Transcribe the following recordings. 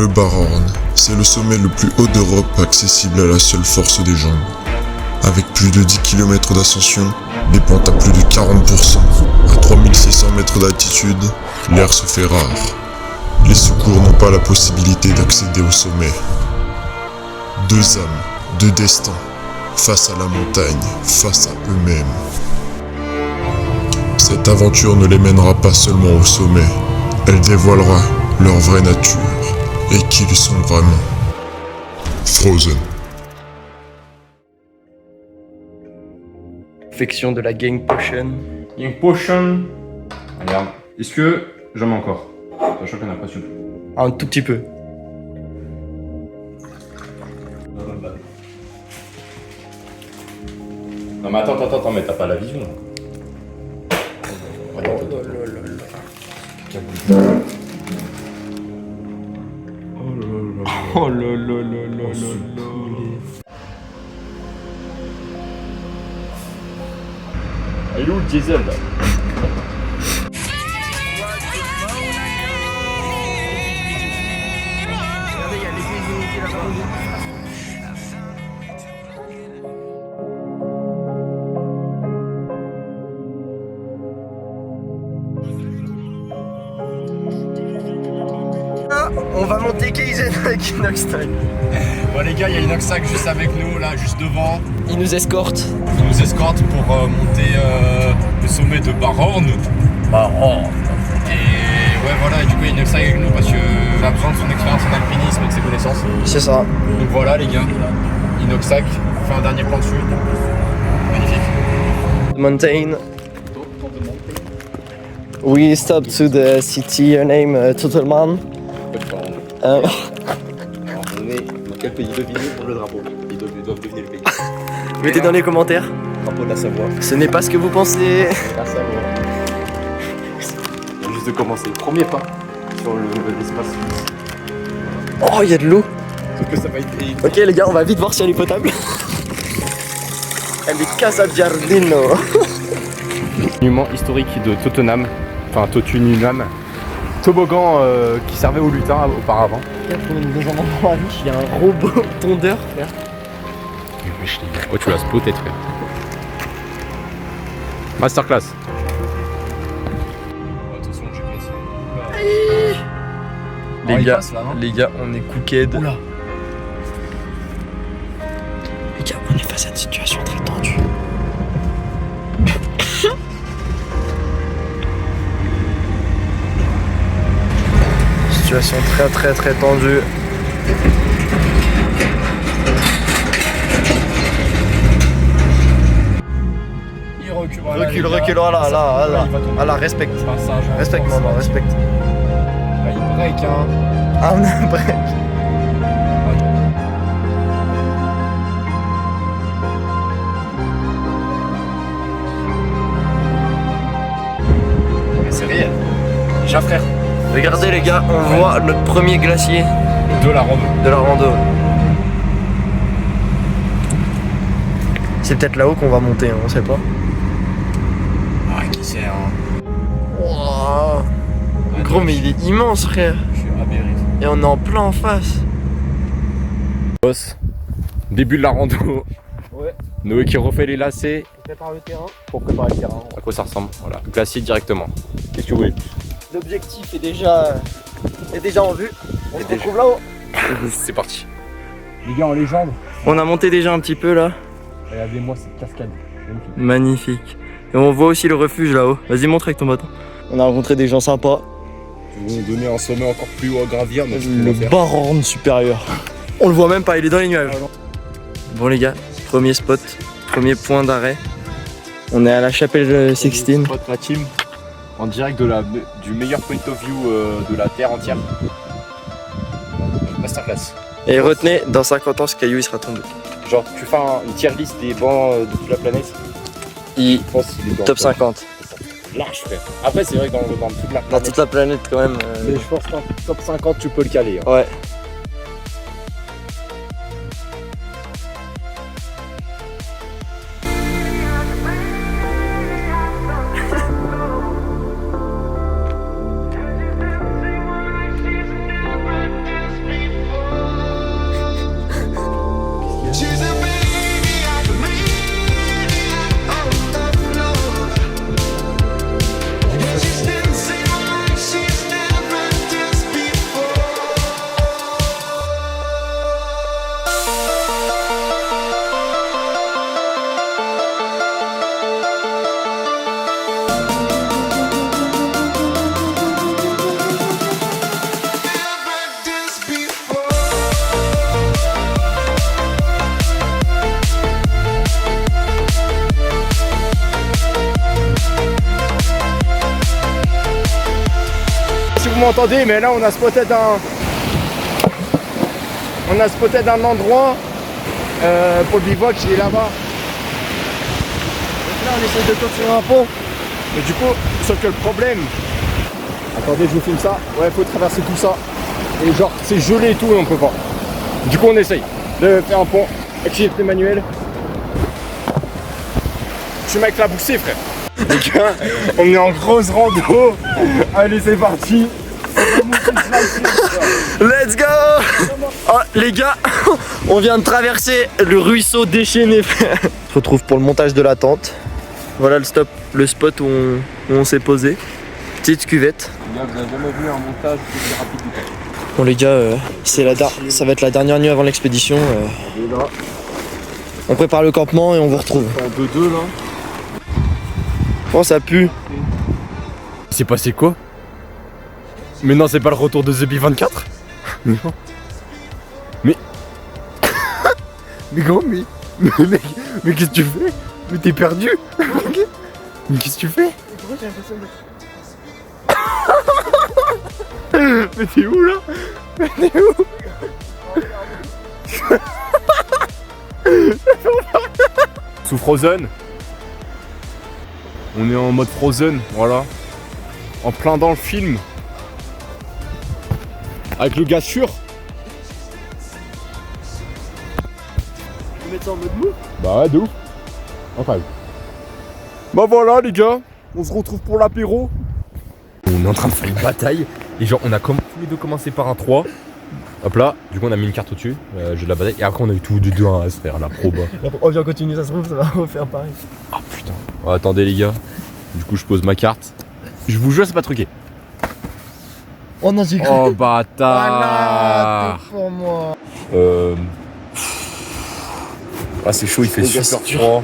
Le Barhorn, c'est le sommet le plus haut d'Europe accessible à la seule force des jambes. Avec plus de 10 km d'ascension, des pentes à plus de 40%, à 3600 mètres d'altitude, l'air se fait rare. Les secours n'ont pas la possibilité d'accéder au sommet. Deux âmes, deux destins, face à la montagne, face à eux-mêmes. Cette aventure ne les mènera pas seulement au sommet, elle dévoilera leur vraie nature et qui ils sont vraiment. Frozen. Affection de la Gang Potion. Gang Potion. Regarde. Est-ce que j'en mets encore? Sachant qu'on n'a pas su. Un tout petit peu. Non mais attends, mais t'as pas la vision là. Oh là là là là là. Il est où le diesel là? On va monter Kaizen avec Inoxtag. Bon les gars, il y a Inoxtag juste avec nous là, juste devant. Il nous escorte. Il nous escorte pour monter le sommet de Barhorn. Et ouais voilà, et du coup il y a Inoxtag avec nous parce que a besoin de son expérience en alpinisme et de ses connaissances. C'est ça. Donc voilà les gars, Inoxtag, on fait un dernier plan dessus. Magnifique. Mountain. We stop to the city, your name, Totalman. Alors, on est dans quel pays? Devinez pour le drapeau. Ils doivent deviner le pays. Mettez dans les commentaires. Drapeau de la Savoie. Ce n'est pas ce que vous pensez. La Savoie. On vient juste de commencer. Premier pas sur l'espace. Oh, il y a de l'eau. Sauf que ça va être... Ok les gars, on va vite voir si elle est potable. Elle est Casa Giardino. Monument historique de Tottenham, enfin Totununam. Toboggan qui servait aux lutins auparavant. Regarde, on est dans un endroit riche, il y a un robot tondeur, frère. Oh, tu l'as spoté, frère. Masterclass. Attention, Les gars, on est cooked. Oula. Les gars, on est face à une situation très tendue. Situation très tendue. Il recule. Recule, voilà, respecte. Respecte, maman, respecte. Il break, hein. Ah, on a un break. Mais c'est réel. Déjà, frère. Regardez les gars, on voit notre premier glacier De la rando. de la rando. C'est peut-être là-haut qu'on va monter, hein, on sait pas. Ah, qui sait, hein. Wow. Gros, mais il est immense, frère. Je suis aberré. Et on est en plein en face. Boss. Début de la rando. Ouais. Noé qui refait les lacets On prépare le terrain. pour préparer le terrain. À quoi ça ressemble? Voilà. Glacier directement. Qu'est-ce que vous voulez? L'objectif est déjà en vue. On se retrouve là-haut. C'est parti. Les gars en légende. On a monté déjà un petit peu là. Regardez-moi cette cascade. Magnifique. Et on voit aussi le refuge là-haut. Vas-y, montre avec ton bâton. On a rencontré des gens sympas. Ils vont donner un sommet encore plus haut à gravir. Donc Le Barhorn supérieur. On le voit même pas, il est dans les nuages. Bon les gars, premier spot, premier point d'arrêt. On est à la chapelle Sixtine. Spot ma team. En direct du meilleur point of view de la Terre entière. Masterclass. Et retenez, dans 50 ans, ce caillou il sera tombé. Genre, tu fais une tier list des bancs de toute la planète. Il Je pense qu'il est dans top 50. large, frère. Après, c'est vrai que dans toute la Dans planète. toute la planète quand même. Mais je pense qu'en top 50, tu peux le caler. Hein. Ouais. m'entendez, mais là on a spoté d'un endroit pour le bivouac, il est là-bas. Donc là on essaie de construire un pont. Mais du coup, sauf que le problème... Attendez, je vous filme ça. Ouais, faut traverser tout ça. Et genre, c'est gelé et tout, et on peut pas. Du coup, on essaye de faire un pont. Activité manuelle. Je suis avec la boussée, frère. Les gars, on est en grosse rando. Allez, c'est parti. Let's go. Oh, les gars, on vient de traverser le ruisseau déchaîné. On se retrouve pour le montage de la tente. Voilà le spot où on s'est posé. Petite cuvette. Les gars, vous avez jamais vu un montage plus rapide du temps. Bon les gars, ça va être la dernière nuit avant l'expédition. Et là, On prépare le campement et on vous retrouve. en 2-2 là. Oh ça pue. Il s'est passé quoi? Mais non, c'est pas le retour de The B24? Non. Mais... mais gros, mais qu'est-ce que tu fais? Mais t'es perdu. Mais qu'est-ce que tu fais? Mais t'es où là? Mais t'es où? Sous Frozen. On est en mode Frozen, voilà. En plein dans le film. Avec le gars sûr. Tu veux mettre ça en mode mou? Bah ouais, de ouf. Enfin. Bah voilà les gars, on se retrouve pour l'apéro. On est en train de faire une bataille. Et genre on a tous les deux commencé par un 3. Hop là, du coup on a mis une carte au-dessus, jeu de la bataille. Et après on a eu tout du 2-1 à se faire, la proba. On vient continuer, ça se trouve, ça va refaire pareil. Ah putain. Oh, attendez les gars. Du coup je pose ma carte. Je vous jure c'est pas truqué. Oh non, j'ai cru. Oh bâtard. Voilà, t'es pour moi. Ah c'est chaud, il fait Les gars, super c'est dur. froid.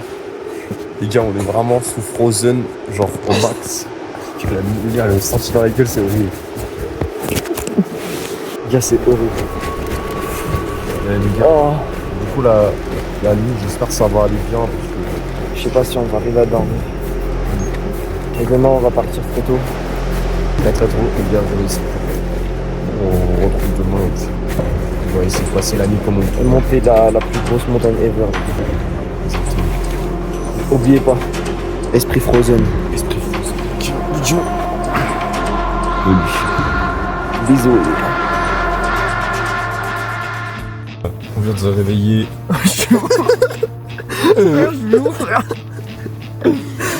Les gars on est vraiment sous Frozen, genre au max. Les gars le senti dans la gueule c'est horrible. Les gars, c'est horrible. Les gars, Oh, du coup la nuit j'espère que ça va aller bien parce que... je sais pas si on va arriver à dormir. Et demain, on va partir très tôt. Très tôt, les gars, on retrouve demain aussi. On va essayer de passer la nuit comme on Et peut. monter la plus grosse montagne ever. Oubliez pas, esprit Frozen. Esprit fou. Idiot. Bisous. On vient de se réveiller.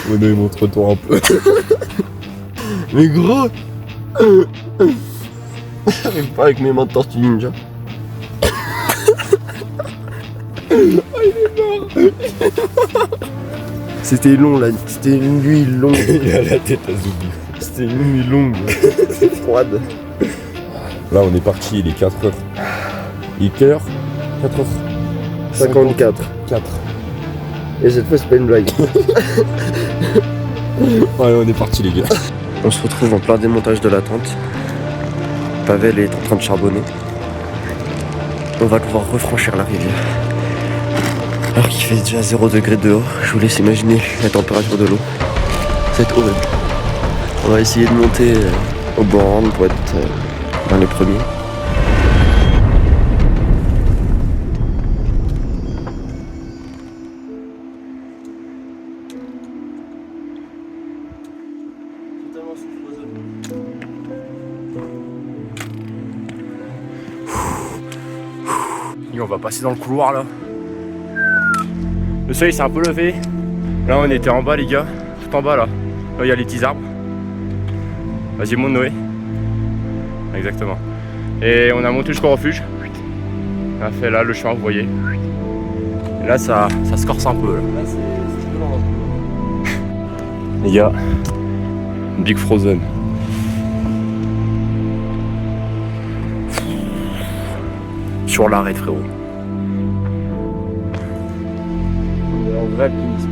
Ouais, montre-toi un peu. Mais gros. J'arrive pas avec mes mains de tortue ninja. C'était long là, c'était une nuit longue. Il a la tête à Zoubi. C'était une nuit longue. C'était froide. Là, on est parti, il est 4h. Il est quelle heure? 4h 54. 4. Et cette fois c'est pas une blague. Allez, on est parti les gars. On se retrouve en plein démontage de la tente. Pavel est en train de charbonner. On va pouvoir refranchir la rivière. Alors qu'il fait déjà 0 degré dehors, je vous laisse imaginer la température de l'eau. Ça va être horrible. On va essayer de monter au bornes pour être dans les premiers. Et on va passer dans le couloir là. Le soleil s'est un peu levé. Là on était en bas les gars. Tout en bas là. Là il y a les petits arbres. Vas-y monte Noé. Exactement. Et on a monté jusqu'au refuge. On a fait là le chemin vous voyez. Et là ça se corse un peu là. Les gars. Big Frozen. Sur l'arrêt frérot. On est en vrai alpinisme.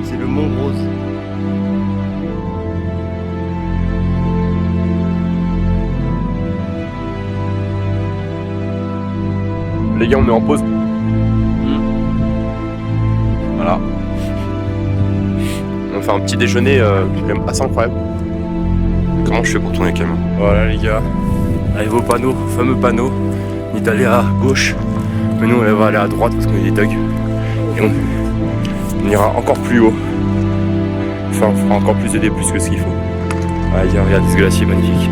C'est le Mont Rose. Les gars on est en pause. On fait un petit déjeuner quand même assez incroyable. Comment je fais pour tourner calme? Voilà les gars, arrivé au panneau, fameux panneau. On est allé à gauche, mais nous on va aller à droite parce qu'on est des thugs. Et on ira encore plus haut. Enfin, on fera encore plus de D+, que ce qu'il faut. Ah, regarde ce glacier magnifique.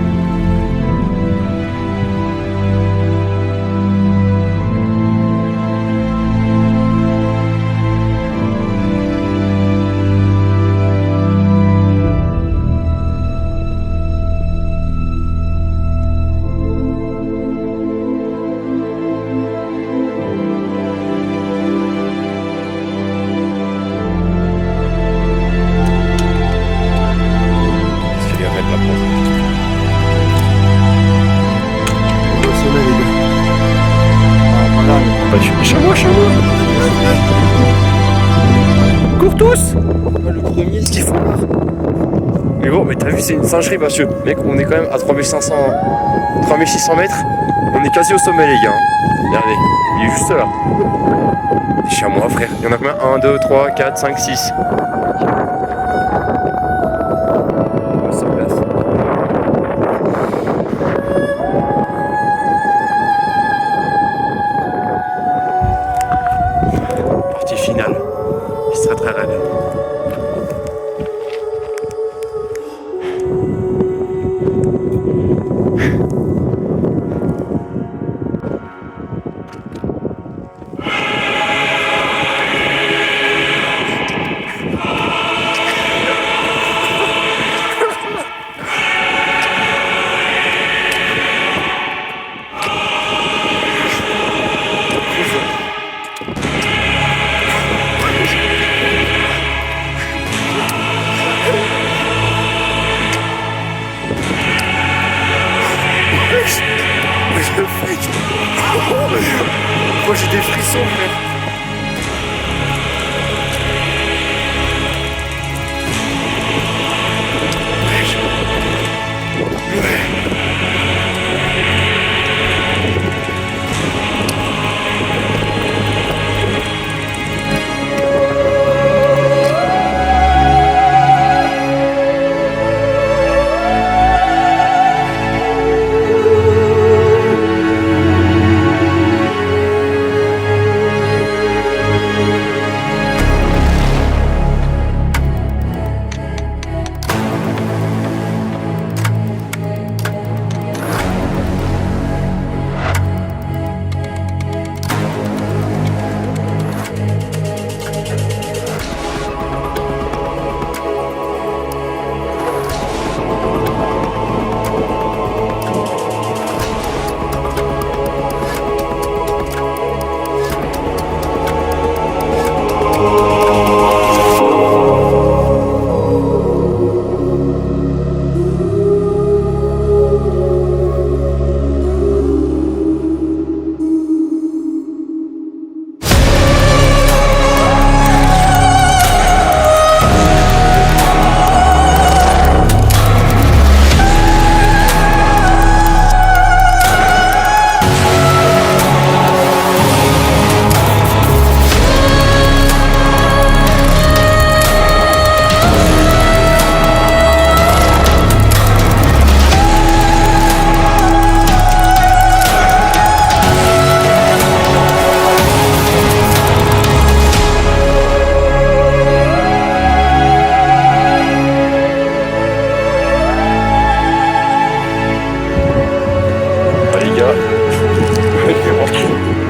Cours tous! Le premier, ce qu'il faut voir. Mais bon, mais t'as vu, c'est une singerie parce que, mec, on est quand même à 3600 mètres. On est quasi au sommet, les gars. Regardez, il est juste là. Des chamois, frère. Il y en a combien? 1, 2, 3, 4, 5, 6. Partie finale. C'est très raide. Moi j'ai des frissons, frère.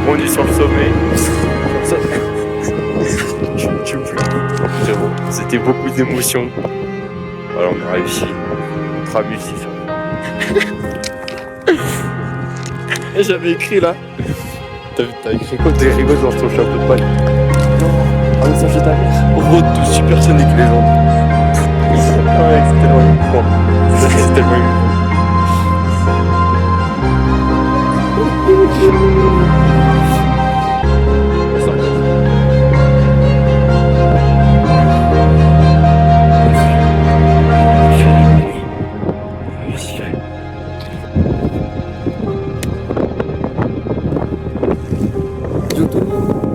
On est sur le sommet. Tu pleures. C'était beaucoup d'émotions. Alors on a réussi. Ultra musicien. J'avais écrit là. T'as écrit quoi? T'as écrit quoi dans ton chapeau de paille? Non. Ah mais ça j'ai ta mère. Road to Supersonic Legend. Ouais, c'est tellement émouvant. C'est tellement émouvant.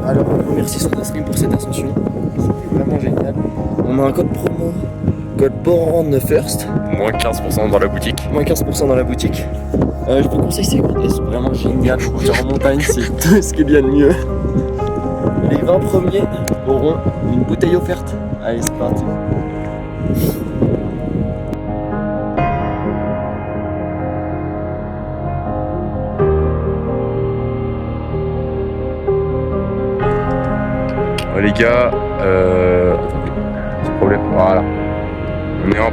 Alors, on remercie son stream pour cette ascension. C'est vraiment génial. On a un code promo, code Born First, Moins 15% dans la boutique. moins 15% dans la boutique. Je vous conseille ces codes, c'est vraiment génial. Genre en montagne, c'est tout ce qu'il y a de mieux. Les 20 premiers auront une bouteille offerte. Allez, c'est parti. Oh, les gars, petit problème, voilà. On est en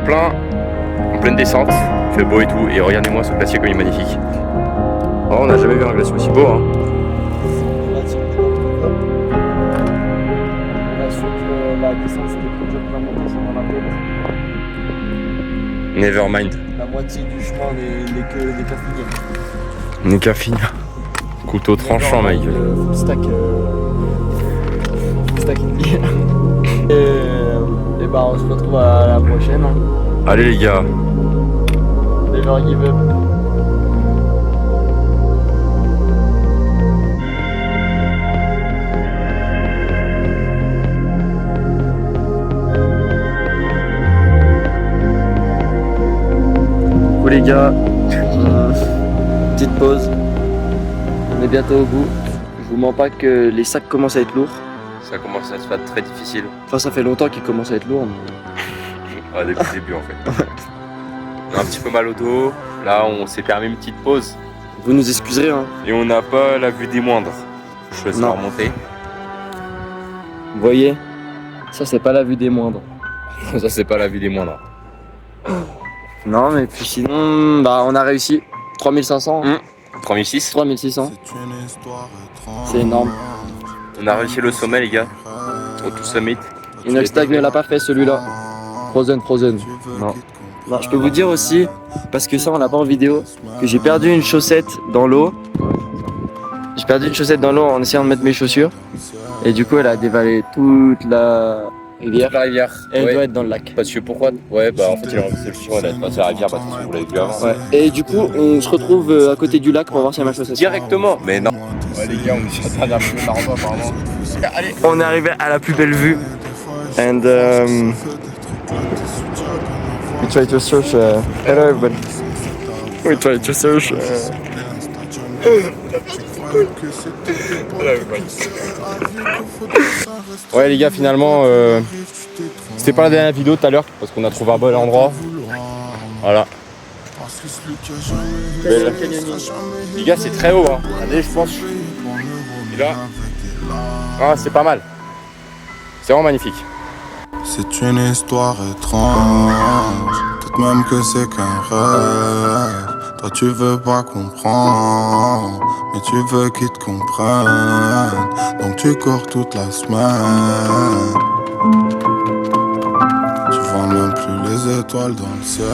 pleine descente, il fait beau et tout, et regardez-moi ce glacier comme il est magnifique. Oh, on n'a jamais vu un glacier aussi beau, hein. La descente c'était plus dur que la montée, c'est mon appel. Nevermind. La moitié du chemin n'est qu'à finir. On est qu'à finir. Couteau tranchant, mec. Full stack indie. Et bah on se retrouve à la prochaine. Hein. Allez les gars. Never give up. Les gars, petite pause, on est bientôt au bout. Je vous mens pas que les sacs commencent à être lourds. Ça commence à se faire très difficile. Enfin ça fait longtemps qu'ils commencent à être lourds. Mais... Depuis le début en fait. On a un petit peu mal au dos. Là on s'est permis une petite pause. Vous nous excuserez hein. Et on n'a pas la vue des moindres. Je laisse Non. remonter. Vous voyez, ça c'est pas la vue des moindres. Ça c'est pas la vue des moindres. Non mais puis sinon, bah on a réussi. 3500, 3006. 3600. C'est énorme. On a réussi le sommet les gars. Au tout summit. Inoxtag ne l'a pas fait celui-là. Frozen. Non. Non, je peux vous dire aussi, parce que ça on l'a pas en vidéo, que j'ai perdu une chaussette dans l'eau. J'ai perdu une chaussette dans l'eau en essayant de mettre mes chaussures. Et du coup elle a dévalé toute la rivière. La rivière. Et elle Ouais. doit être dans le lac. Parce que pourquoi? Ouais bah en fait il a renversé le chien, elle a passé la rivière, bah vous l'avez vu avant. Ouais. Et du coup on se retrouve à côté du lac pour voir s'il y a ma chaussette. Directement. Mais non. Ouais les gars on est sur la dernière vue de la rando apparemment. Allez. On est arrivé à la plus belle vue. And we try to search. Hello everybody. We try to search. Ouais les gars finalement c'était pas la dernière vidéo tout à l'heure parce qu'on a trouvé un bon endroit. Voilà. Les gars c'est très haut hein. Allez je pense. Et là. Ah c'est pas mal. C'est vraiment magnifique. C'est une histoire étrange, peut-être même que c'est qu'un rêve. Toi tu veux pas comprendre, mais tu veux qu'ils te comprennent. Donc tu cours toute la semaine. Tu vois même plus les étoiles dans le ciel.